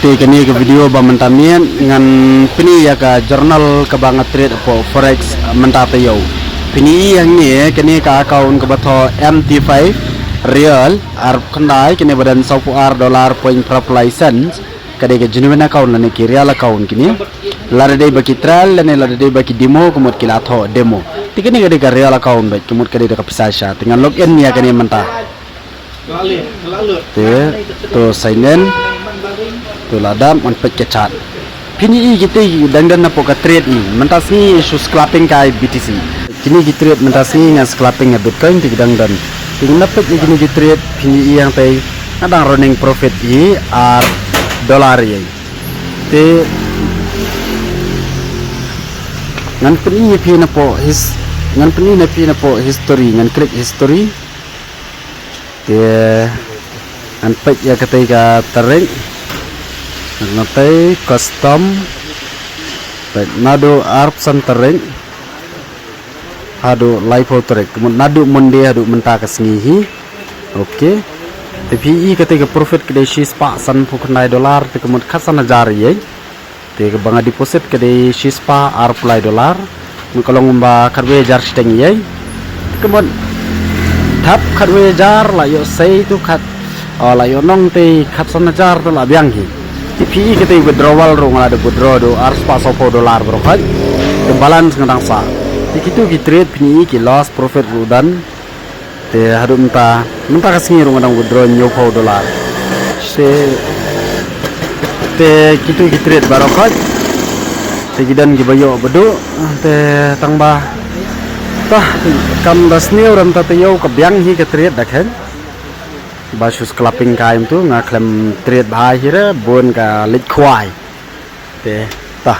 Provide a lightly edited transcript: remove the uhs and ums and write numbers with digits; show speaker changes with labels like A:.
A: te kini ke video ba mentamian ngan pini ya ka jurnal ke banget trade po forex mentate yo pini yang ni kini ka account ke bato MT5 real ar kandai kini badan $10 point prop license kade ke genuine account lane ki real account kini lade dei baki trial lane lade dei baki demo kumut kila tho demo tikini kade ka real account ba kumut kade ka pisah dengan login ya kini mentah to sign in tu ladam on pekecat pini kita dandan na poka trade ni mentasi isu scalping kai BTC kini kita trade mentasi ngan scalping ya Bitcoin ti dandan tingna pek kini kita trade pini yang tai kadang running profit i ar dolar ye te ngan pini pi na po ngan pini na pi na po history ngan click history te ngan pek ya ketika tereng nanti custom baik nado arp santering hadu live trek kemudian nado monde hadu mentah kesengihi oke tapi ketika profit kedai shispa san $9 kemudian kasan jari ye te banga deposit kedai shispa arp $9 kalau ngumba kadwe jar steng ye kemudian tap kadwe jar la yo sei tu kat la yo nong te kasan jar tu la bianghi TPI kita withdrawal rong ada withdraw do harus $10 bro kan the balance ngadang sa itu kita trade pini ki loss profit rudan te harum mentah kasih rong ngadang withdraw $9 te kita trade baro kan te gidan gibayo bedo te tangba tah kam dasni orang tata yo kebyang hi ke trade dakhen basus clapping kaim tu ngaklem trade bahai hira bon ka lit khwai te tah